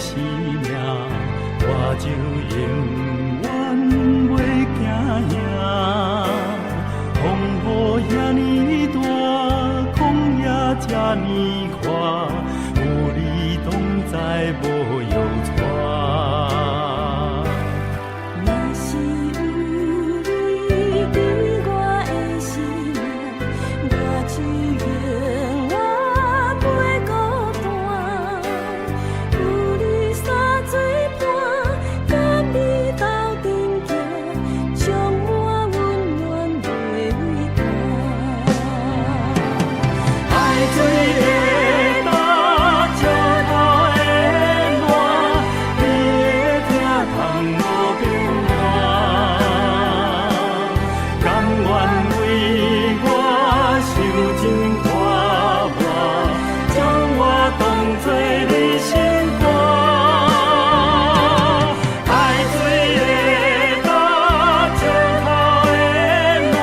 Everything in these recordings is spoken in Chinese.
生命，我就永远袂惊遐。风雨遐尼大，旷野遮尼宽，有你同在无忧愁。若是有你伫我的生命，我就永远袂孤单。有你三做伴，甲你斗阵行，充满温暖袂畏寒。爱水的打，石头的烂，你的疼痛无变化。甘愿为我受尽拖磨，将我当作你心肝。爱水的打，石头的烂，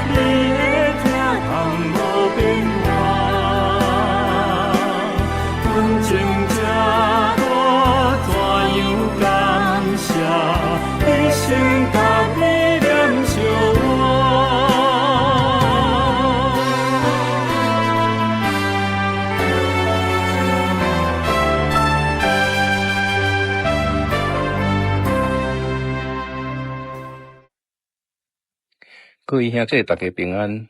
你的疼痛无变化。阮情这多，怎样感谢？一生甲你念相伴。各位兄弟，大家平安。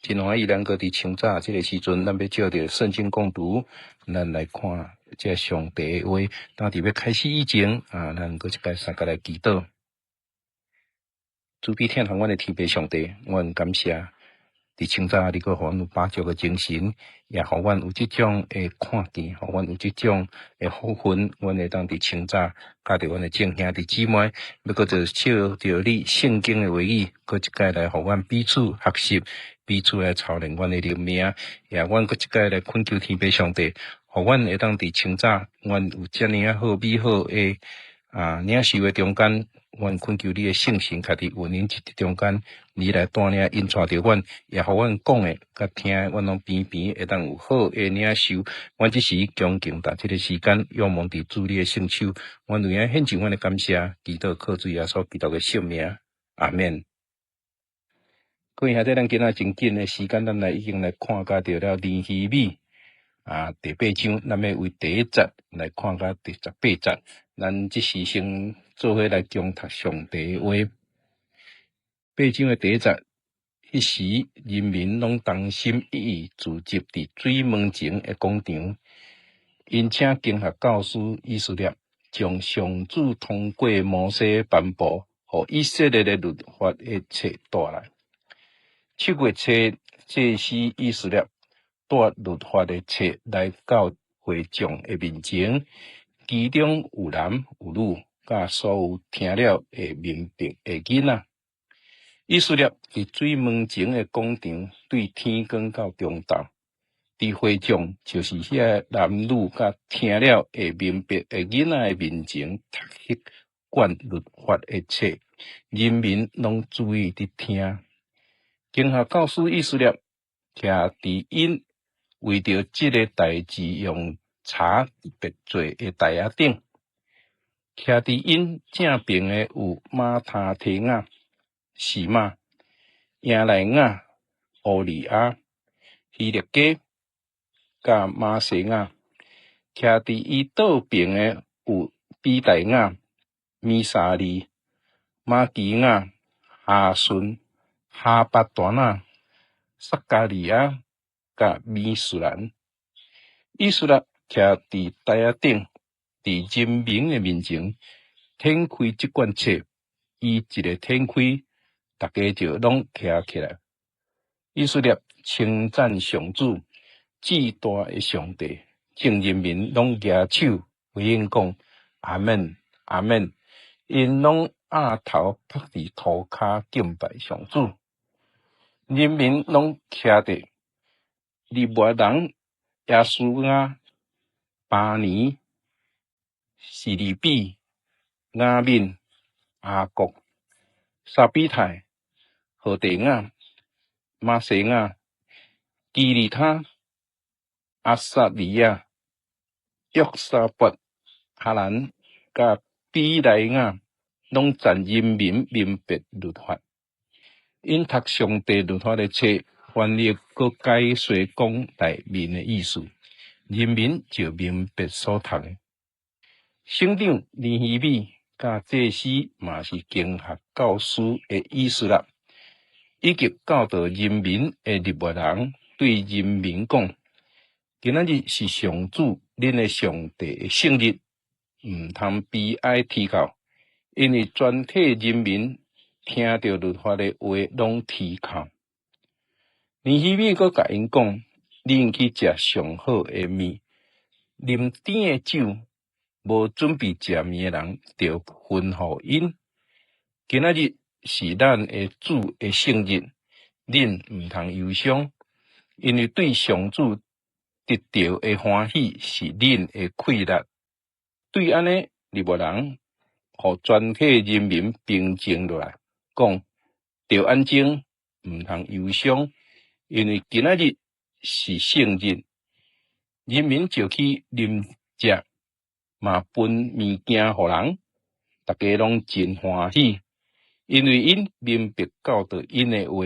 真欢喜，咱搁伫清早这个时阵，咱要照着圣经共读，咱来看这上帝的话。当伫要开始以前，咱搁一摆三个来祈祷。主比天堂，阮的天父上帝，阮感谢伫清早，你搁互阮有饱足的精神，也互阮有即种的看见，互阮有即种的福分，阮会当伫清早，甲着阮的众兄弟姊妹，要搁就照着你圣经的话语，搁一摆来互阮彼此学习，彼此来操练阮的灵命，也阮搁一摆来恳求天父上帝，互阮会当伫清早，阮有遮尔好美好的领受的中间。阮恳求你的圣神，家己运行伫中间，你来带领引带着阮，也互阮讲的、甲听的，阮拢边边会当有好的领受。阮即时恭敬达即个时间，仰望伫主你的圣手，阮有影献上阮的感谢，祈祷靠主耶稣基督的圣名，阿免。各位兄弟，咱今仔真紧的时间，咱已经来看甲着了尼希米第8章，咱要为第1节来看甲第18节。咱即时先做伙来共读上帝的话。8章的第1节，迄时人民拢同心一意聚集伫水门前的广场，因请经学教师以色列将上主通过摩西颁布予以色列的律法的册带来。7月初，祭司以色列带律法的册来到会众的面前，其中有男有女，甲所有听了会明白的囡仔。以色列伫水门前的广场对天光到中昼，伫会众就是遐男女甲听了会明白的囡仔的面前读迄卷律法的册，人民拢注意伫听。经学教师以色列徛伫因为着即个代志用茶别做的台仔顶，徛伫因正边的有马他提亚、示玛、亚莱亚、乌利亚、希勒家、甲马西亚，徛伫伊倒边的有比代亚、米沙利、马基亚、哈顺、哈巴端啊、撒加利亚、甲米苏兰。以色列徛伫台仔顶，伫人民的面前展开即卷册，伊一个展开，大家就拢徛起来。以色列称赞上主，至大的上帝，众人民拢举手回应讲：阿门，阿门。因拢压头趴伫涂骹敬拜上主。人民拢徛伫利未人耶稣亚、巴尼、示利比、雅敏、阿国、撒比泰、何地亚、马西亚、基利他、阿萨利亚、约沙伯、荷兰甲比莱雅拢赞人民明白律法，因读上帝律法的册，翻译佮解说讲内面的意思，人民就明白所读的。省长尼希米甲祭司嘛是经学教师的意思啦，以及教导人民的立法人对人民讲，今仔日是上主恁的上帝的圣日，毋通悲哀啼哭，因为全体人民听到律法的话拢啼哭。尼希米阁甲因讲，恁去食上好的面，啉甜的酒。无准备食面的人，就吩咐因。今仔日是咱的主的圣日，恁毋通忧伤，因为对上主得到的欢喜是恁的快乐。对安尼，立法人互全体人民平静落来，讲着安静，毋通忧伤，因为今仔日是圣日，人民就去啉食。嘛分物件互人，大家拢真欢喜，因为因明白教导因的话。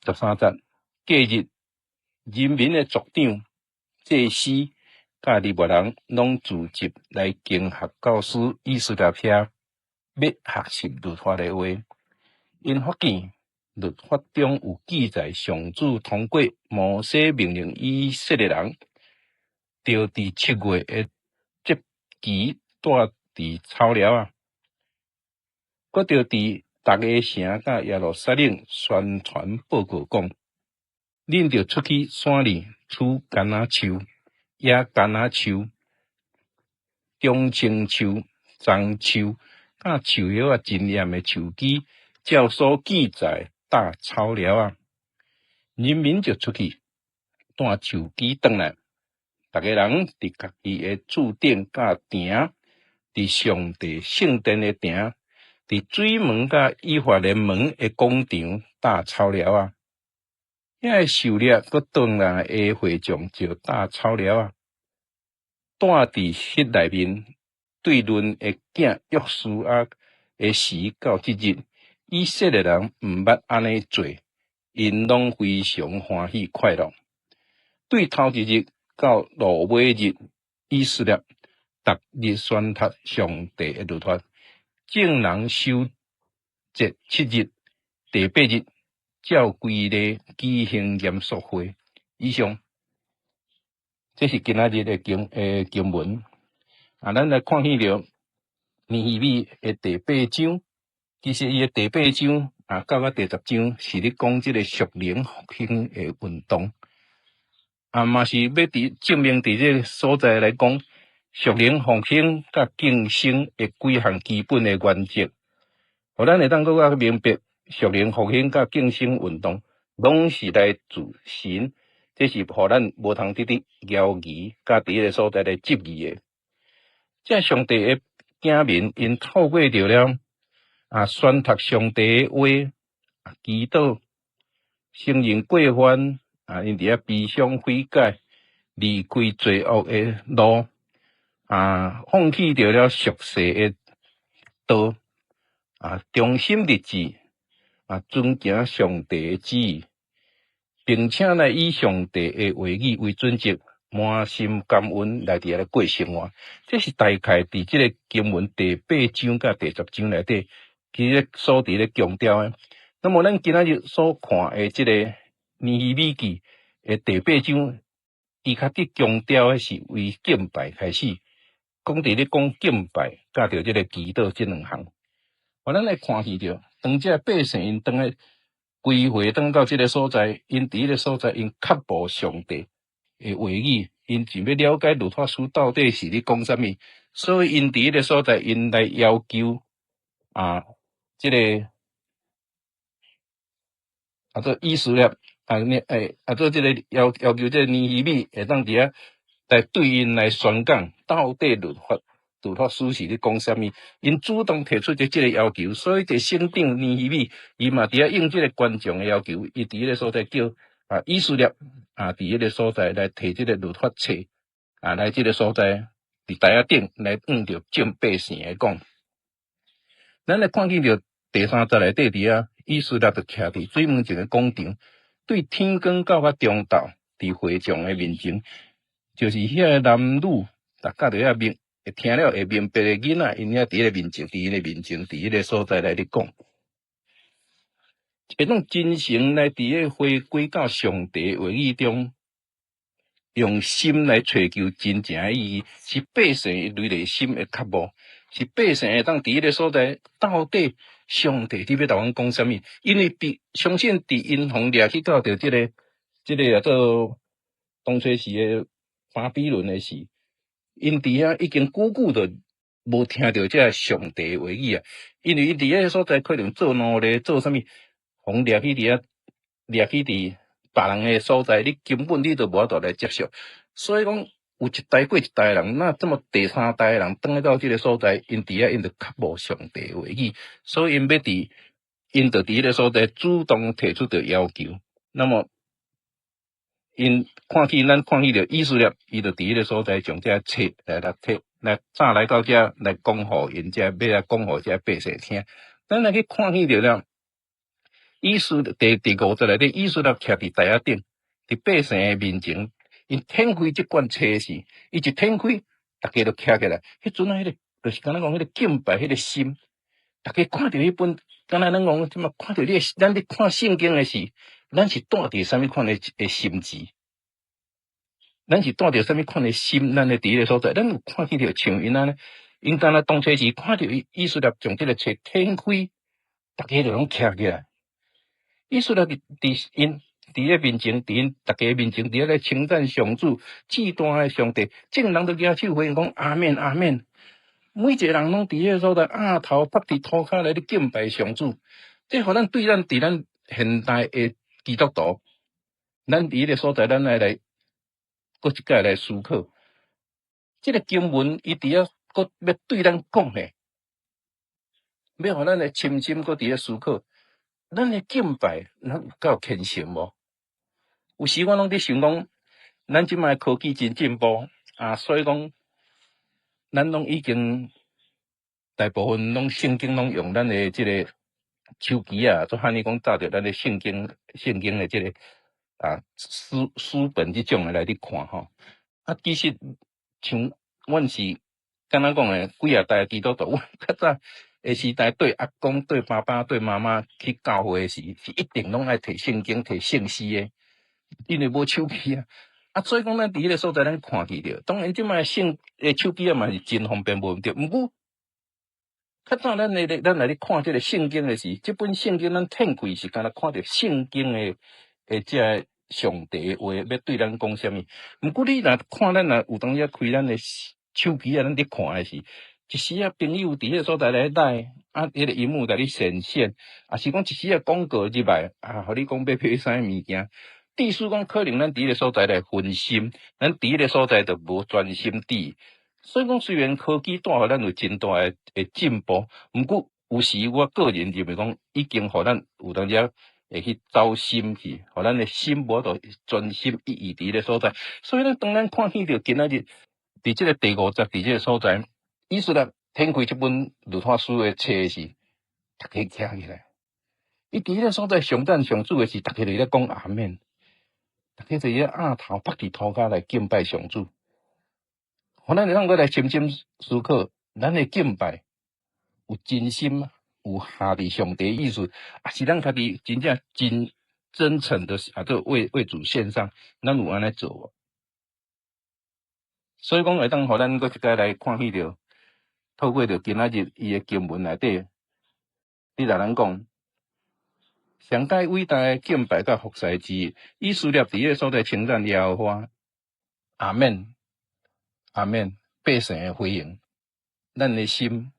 13节，隔日，人民的族长、祭司甲立法人拢聚集来经学教师以色列遐，要学习律法的话。因发现律法中有记载，上主通过摩西命令以色列人。就伫7月的节期带伫草料啊，搁就伫逐个城甲耶路撒冷宣传报告讲，恁着出去山里取橄榄树、野橄榄树、中青树、樟树，甲树叶啊真艳的树枝，照所记载搭草料啊，人民就出去带树枝转来。逐个人伫家己的厝顶甲埕，伫上帝圣殿的埕，伫水门甲以法莲门的广场搭草料啊。遐个狩猎佮转来的会众就搭草料啊，带伫迄内面对论的囝约书亚的时到即日，以色列人毋捌安尼做，因拢非常欢喜快乐。对头一日。到落尾日，以色列逐日宣读上帝的律法，众人守节7日，第8日照规例举行严肃会。以上，这是今仔日的经文。咱来看见着尼希米的第8章，其实伊的第8章到第10章是咧讲这个属灵复兴的运动。嘛是要伫证明伫这个所在来讲，属灵复兴甲竞争的几项基本的原则，互咱会当搁较明白，属灵复兴甲竞争运动拢是来自神，这是互咱无通直直摇疑，甲伫迄个所在来质疑的。这上帝的子民，因透过着了宣读上帝的话，祈祷，承认过犯。因伫遐悲伤悔改，离开罪恶的路，放弃掉了俗世的道，忠心立志，遵行上帝的旨意，并且来以上帝的话语为准则，满心感恩来伫遐过生活。这是大概伫即个经文第8章甲第10章内底，其实所伫咧强调的。那么咱今仔日所看的即个尼希米记的第8章，伊较伫强调的是为敬拜开始，讲伫咧讲敬拜，甲着即个祈祷即两项。咱来看见着，当这百姓因当来归回当到即个所在，因伫迄个所在因确保上帝的话语，因想要了解律法书到底是咧讲啥物，所以因伫迄个所在因来要求即个做以色列做即个要求即个尼希米会当伫遐来对因来宣讲，到底律法书是咧讲啥物？因主动提出即个要求，所以这省长尼希米伊嘛伫遐应即个观众的要求，伊伫迄个所在叫以色列伫迄个所在来提即个律法册来即个所在伫台仔顶来遇着众百姓诶讲，咱来看见着第三节内底伫啊，以色列就徛伫水门前诶广场，对天光到甲中昼伫会众诶面前，就是遐个男女，逐家伫遐面，会听了会明白诶囡仔，因遐伫迄个面前，伫迄个面前，伫迄个所在来咧讲，会当真诚来伫个回归到上帝话语中。用心来追求真正诶意义，是百姓内内心诶渴慕，是百姓会当伫迄个所在，到底上帝伫要甲阮讲啥物？因为相信伫因方掠去到着即个叫做当初时诶巴比伦诶时，因伫遐已经久久都无听到这上帝话语啊，因为因伫迄个所在可能做奴隶做啥物，方掠去伫遐掠去伫。别人诶所在，你根本你都无法度来接受，所以讲有一代过一代人，那这么第三代人转来到这个所在，因伫遐因就渴慕上帝话语，所以因要因就伫迄个所在主动提出着要求。那么因咱看起着以色列，伊就伫迄个所在将这册来早来到遮来讲互因遮，要来讲互遮百姓听。咱来去看起着了。以色列第5节内底，以色列徛伫台仔顶，伫百姓诶面前，因展开即卷册时，伊一展开，大家就徛起来。迄阵啊，迄个就是敢若讲迄个敬拜，迄个心，大家看到迄本，敢若咱讲即嘛，看到咱咧看圣经诶时，咱是带着啥物款诶心智？咱是带着啥物款诶心？咱咧伫迄个所在，咱有看起着像因安尼，因敢若当初时看到以色列将即个册展开，大家就拢徛起来。以色列伫因伫个面前，伫因大家面前，伫咧称赞上主至大诶上帝，众人都举手回应讲阿免阿免。每一个人拢伫迄个所在头趴伫涂骹来咧敬拜上主。这互咱对咱伫咱现代诶基督徒，咱伫迄个所在，咱来搁一摆来思考，即个经文伊伫遐搁要对咱讲诶，要互咱来深深搁伫遐思考。咱诶敬拜，咱有够虔诚无？有时我拢伫想讲，咱即摆科技真进步所以讲，咱拢已经大部分拢圣经拢用咱诶即个手机做汉尼讲照着咱诶圣经诶即个书本即种诶来看吼。其实像阮是敢若讲诶，几啊代基督徒，阮较早。诶时代对阿公、对爸爸、对妈妈去教会时，是一定拢爱摕圣经、摕圣诗诶，因为无手机所以讲咱伫迄个所在，咱看去着。当然，即摆手机嘛是真方便，无毋对。毋过，较早咱来咧看即个圣经诶时，即本圣经咱展开是敢若看着圣经诶即个上帝话要对咱讲啥物。毋过你若看咱若有当时开咱诶手机咱伫看诶时。一时朋友伫迄个所在来带迄个荧幕甲你显现，是讲一时广告入来互你讲要买啥物件，意思讲可能咱伫迄个所在来分心，咱伫迄个所在就无专心伫。所以讲，虽然科技带互咱有真大诶进步，毋过有时我个人认为讲，已经互咱有当时会去走心去，互咱诶心无度专心一意伫迄个所在。所以咱当咱看见着今仔日伫即个第5节伫即个所在。以色列展开即本律法书诶册时，大家徛起来。伊伫迄个所在上赞上主诶时，大家就咧讲阿免，大家就咧头趴伫涂骹来敬拜上主。互咱会当来深深思考，咱诶敬拜有真心，有下伫上帝意思，是咱家己真正真真诚的为主献上，咱有安尼做无？所以讲会当互咱搁一摆来看起着。透过着今仔日伊诶经文内底，你若咱讲上界伟大诶敬拜甲服侍之，以色列伫迄个所在称赞耶和华，阿免阿免，百姓诶回应，咱诶心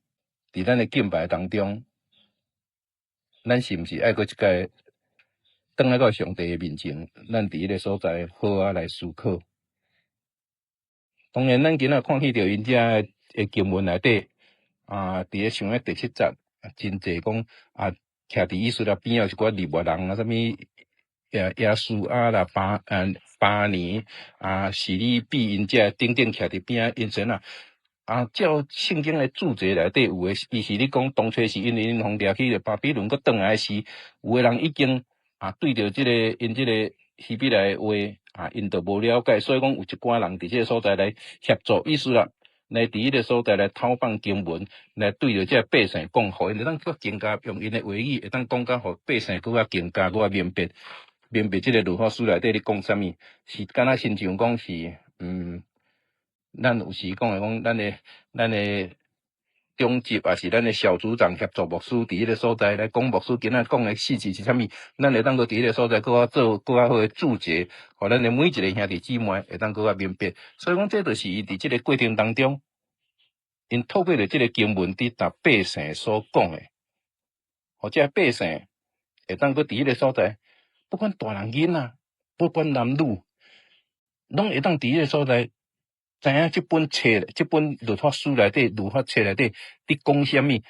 伫咱诶敬拜当中，咱是毋是爱搁一摆转来到上帝诶面前，咱伫迄个所在好来思考。当然，咱今仔看起着因遮诶经文内底伫咧像咧第7节，真济讲徛伫以色列边有一寡利未人啥物耶稣啦、巴尼、示利比因遮顶顶徛伫边因前照圣经的注解内底有诶，伊是咧讲当初是因为因互掠去巴比伦，佮转来时，有诶人已经对着即个因即个希伯来话因着无了解，所以讲有一寡人伫即个所在来协助，意思啦，来伫迄个所在来偷放经文，来对着即个百姓讲，互因会当更更加用因诶话语，会当讲甲互百姓更加更加明白即个律法书内底咧讲啥物，是敢若亲像讲是咱有时讲诶讲，咱诶中级也是咱诶小组长协助牧师伫迄个所在来讲牧师今仔讲诶事情是啥物，咱会当搁伫迄个所在搁做搁较好诶注解，互咱诶每一个兄弟姊妹会当搁较明白。所以讲，这就是伊伫即个过程当中，因透过着即个经文伫达百姓所讲诶，或者百姓会当搁伫迄个所在，不管大人囡仔，不管男女，拢会当伫迄个所在。知影即本册、即本律法书内底、律法册内底伫讲啥物？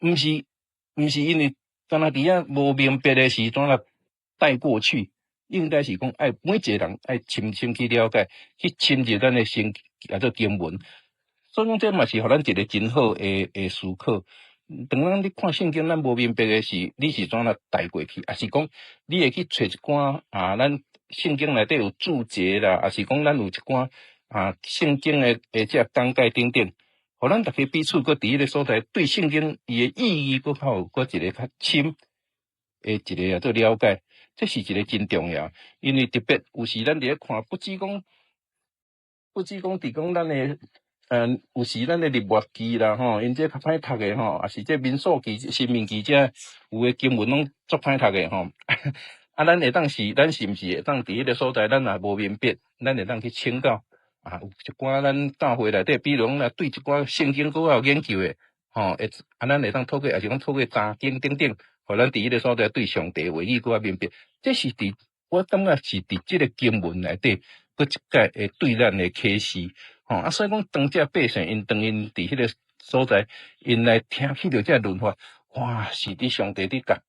毋是因为敢若伫遐无明白诶时阵啦带过去，应该是讲爱每一个人爱深深去了解，去深入咱诶心做经文。所以讲，这嘛是互咱一个真好诶思考。当咱咧看圣经，咱无明白诶是，你是怎啦带过去？还是讲你会去找一寡咱圣经内底有注解啦，还是讲咱有一寡圣经诶即讲解等等，互咱大家彼此搁伫迄个所在，对圣经伊诶意义搁较有搁一个较深诶一个做了解，这是一个真重要。因为特别有时咱伫咧看，不止讲伫讲咱诶有时咱诶立月记啦吼，因这较歹读诶吼，也是这民数记、申命记这有诶经文拢足歹读诶吼。咱会当是，咱是毋是会当伫迄个所在，咱也无明白，咱会当去请教。有一寡咱教会内底，比如讲对一寡圣经搁有研究诶，咱会当透过，也是讲透过查经等等，互咱伫迄个所在对上帝话语搁较明白。这是我感觉是伫即个经文内底，搁一届会对咱诶启示。所以讲当这百姓因伫迄个所在，因来听起着这论法，哇，是伫上帝伫甲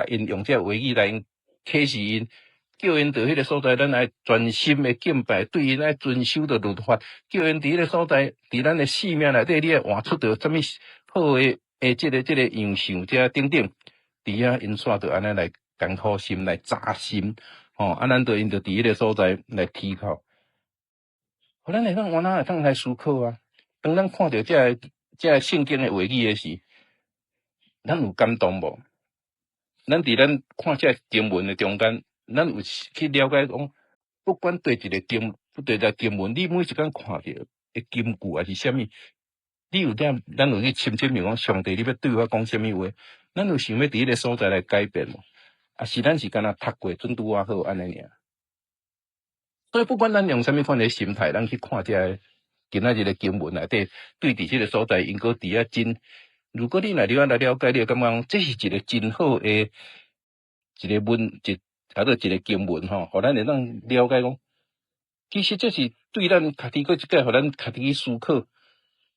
因用这话语来启示因。叫因伫迄个所在，咱爱专心诶敬拜，对因爱遵守着律法。叫因伫迄个所在，伫咱诶生命内底，你爱换出着啥物好诶即个样相，遮等等，伫遐因煞着安尼来艰苦心来扎心，咱着因着伫迄个所在来提靠，互咱会当往哪会当来思考啊？当咱看着这圣经诶话语诶时，咱有感动无？咱伫咱看这经文诶中间。咱有去了解讲，不管对一个经文，你每一工看着诶金句还是啥物，你有咱有去深深讲上帝，你要对我讲啥物话？咱有想要伫迄个所在来改变无？啊，是咱是干那读过准拄啊好安尼尔。所以不管咱用啥物款诶心态，咱去看这今仔日诶经文内底，对伫即个所在，因搁伫遐真。如果你来了解，你会感觉这是一个真好诶一个做一个经文吼，互咱会当了解讲，其实这是对咱家己搁一个，互咱家己去思考，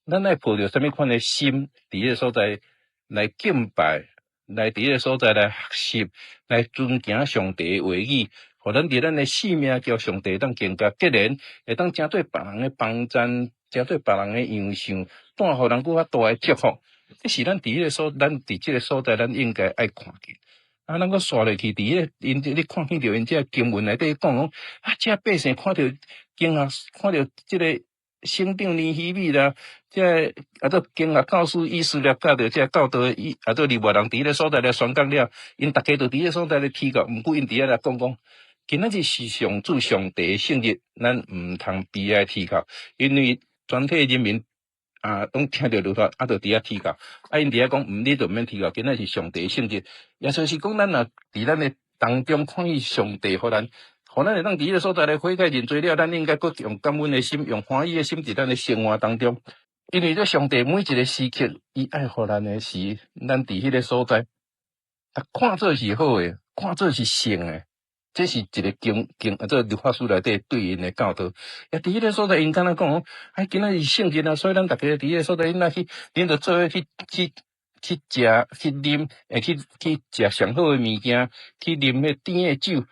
咱爱抱着啥物款诶心，伫迄个所在来敬拜，来伫迄个所在来学习，来遵行上帝诶话语，互咱伫咱诶生命叫上帝当更加结连，会当针对别人诶帮赞，针对别人诶样相，带互人更较大诶祝福。这是咱伫迄个咱伫即个所在，咱应该爱看见。咱搁刷落去，伫迄个因你看见着因这经文内底讲这百姓看着惊讶，看着即个省长尼希米啦，这做惊讶教师以色列教着这教导做利未人伫迄个所在来宣讲了，因大家就伫迄个所在来提告，毋过因伫遐来讲，今仔日是上主上帝诶圣日，咱毋通悲哀提告，因为全体人民。拢听着律法，就伫遐提告。因伫遐讲，你就毋免提告，今仔是上帝圣日。也就是讲，咱若伫咱诶当中看见上帝，互咱会当伫迄个所在来悔改认罪了，咱应该搁用感恩诶心，用欢喜诶心伫咱诶生活当中。因为这上帝每一个时刻，伊爱互咱诶是，咱伫迄个所在，看做是好诶，看做是圣诶。这是一个做律法书内底对因诶教导。伫迄个所在，因敢若讲，今仔是圣日啊，所以咱大家伫迄个所在，因着做伙去食、去啉，去食上好诶物件，去啉迄甜诶酒，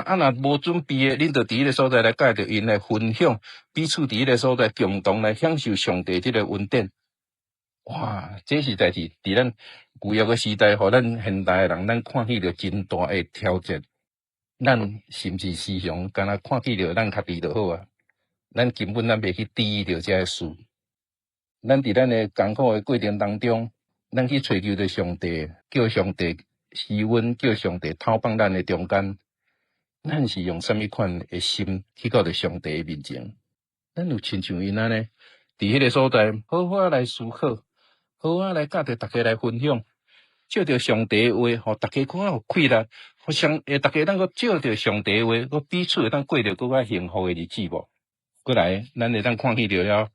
若无准备诶，恁着伫迄个所在来甲着因来分享，彼此伫迄个所在共同来享受上帝即个恩典。哇，这实在是伫咱旧约诶时代，互咱现代诶人，咱看起着真大诶挑战。咱是毋是时常敢若看起着咱家己就好啊？咱根本袂去注意着遮个事。咱伫咱诶艰苦诶过程当中，咱去寻求着上帝，叫上帝施恩，叫上帝透放咱诶中间。咱是用什么款诶心去到着上帝诶面前？咱有亲像因安尼，伫迄个所在好好来思考，好好来甲着大家来分享，照着上帝诶话，互大家更较有气力，互大家能够照着上帝诶话，佮彼此会当过着更较幸福诶日子无？过来，咱会当看起着了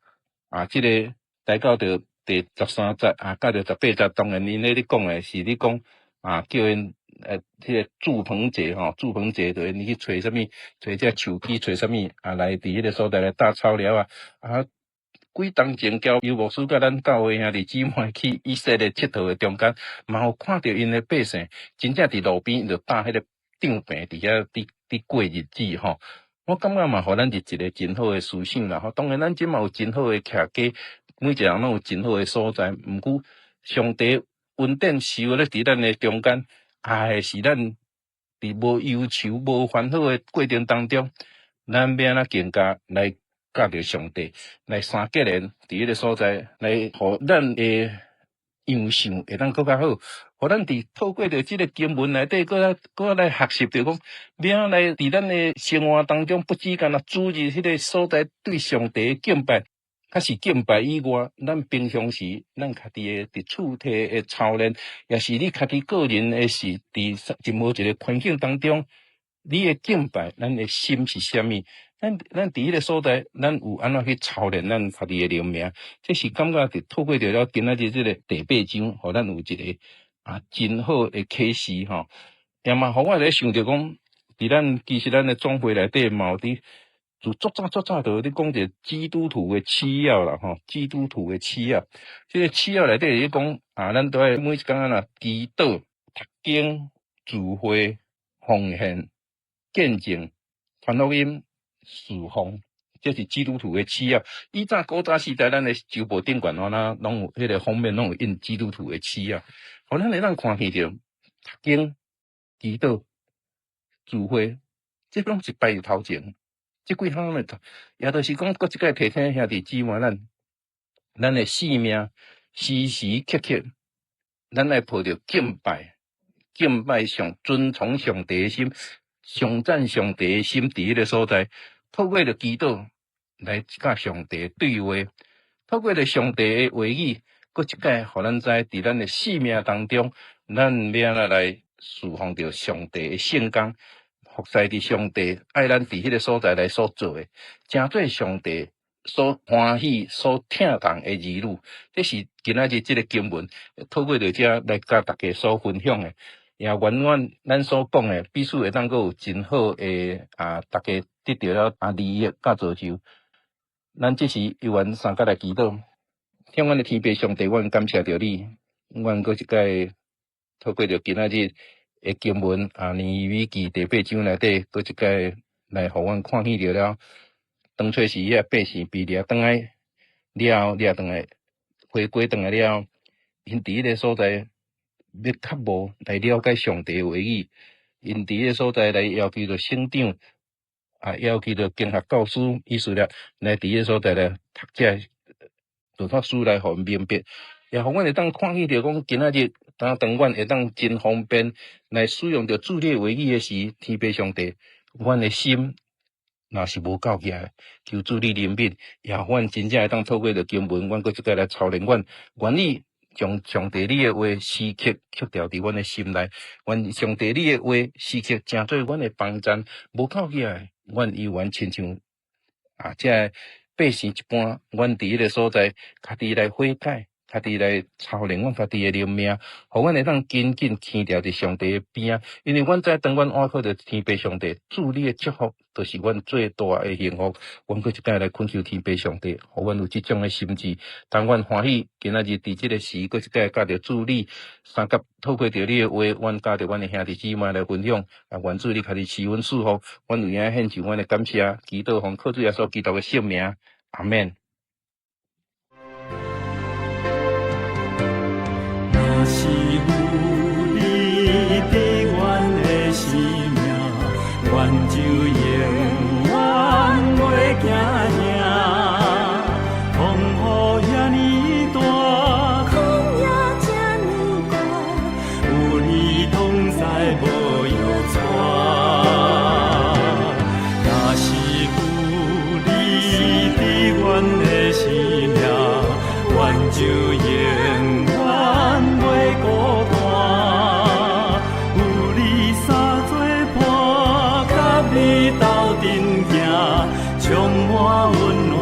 即个来到着第13节甲着18节，当然因咧讲诶是咧讲叫因迄个祝棚节祝棚节着因去找什么，找遮树枝，找什么来伫迄个所在来搭草料几当前交游牧师甲咱教会兄弟姊妹去以色列佚佗诶中间，嘛有看到因诶百姓真正伫路边就搭迄个帐篷伫遐伫过日子吼。我感觉嘛，互咱是一个真好诶思想啦。当然，咱即嘛有真好诶徛家，每一个人拢有真好诶所在。毋过，上帝恩典收咧伫咱诶中间，是咱伫无忧愁、无烦恼诶过程当中，咱要安怎更加来甲着上帝，来三结连伫迄个所在，来互咱诶样相会当更较好。互咱伫透过着即个经文内底，搁来学习着讲，要安来伫咱诶生活当中，不只干那注入迄个所在对上帝诶敬拜，较是敬拜以外，咱平常时咱家己诶伫厝体诶操练，也是你家己个人诶是伫任何一个环境当中，你诶敬拜，咱诶心是啥物？咱伫迄个所在，咱有安怎去操练咱家己诶灵命？这是感觉伫透过着了今仔日即个第8章，互咱有一个真好诶启示吼。也嘛，互我咧想着讲，伫其实咱诶总会内底嘛有伫自足早就咧讲者基督徒诶次要啦吼，基督徒诶次要。即个次要内底咧讲咱都爱每一工祈祷、读经、聚会、奉献、见证、传福音、侍奉，这是基督徒诶次要。以古早时代，咱诶周报顶悬拢有迄个封面，拢有印基督徒诶次要。互咱会当看见着读经、祈祷、聚会，这拢是摆伫头前。即几项诶，也就是讲，搁一摆提醒兄弟姊妹咱诶性命时时刻刻，咱爱抱着敬拜上尊崇上帝诶心，上赞上帝诶心伫迄个所在，透过着祈祷来甲上帝对话，透过着上帝诶话语。搁一摆，互咱知伫咱诶生命当中，咱要安怎来侍奉着上帝诶圣工，服侍伫上帝爱咱伫迄个所在来所做诶，诚做上帝所欢喜、所疼痛诶儿女。这是今仔日即个经文透过着遮来甲大家所分享诶，也愿咱所讲诶，必须会当阁有真好诶大家得到了利益甲造就。咱即时犹原三甲来祈祷。向阮的天父上帝，阮感谢着你，阮搁一摆透过着今仔日的经文尼米记第8章内底，搁一摆来互阮看见着了。当初是遐百姓被掠倒来了，掠倒来回归倒来了，因伫迄个所在要较无来了解上帝的话语，因伫迄个所在来要求着省长要求着经学教师意思了，来伫迄个所在来读遮。就读书来互明白，也互阮会当看见着讲，今仔日当阮会当真方便来使用着主你话语诶时，天父上帝，阮诶心若是无够起来，求主你怜悯，也互阮真正会当透过着经文，阮搁一摆来操练阮，愿意将上帝你诶话时刻刻掉伫阮诶心内，愿上帝你诶话时刻成做阮诶帮助，无够起来，阮依然亲像这百姓一般，阮伫迄个所在，家己来悔改，家己来操练阮家己诶灵命，互阮会当紧紧牵牢伫上帝诶边啊。因为阮知当阮倚靠着天父上帝，主你诶祝福，就是阮最大诶幸福。阮佫一摆来恳求天父上帝，互阮有即种诶心志。当阮欢喜，今仔日伫即个时，佫一摆甲着主你，三甲透过着你诶话，阮甲着阮诶兄弟姊妹来分享。啊，愿主你家己赐阮祝福，阮为影献上阮诶感谢，祈祷奉靠主耶稣基督诶圣名，阿免。若是有你伫阮的生命，阮就永远袂惊惊。风雨遐尼大，风也这呢大，有你同在无忧愁。若是有你伫阮的生命，阮就永远袂孤单。有你相做伴，甲你斗阵行，充满温暖。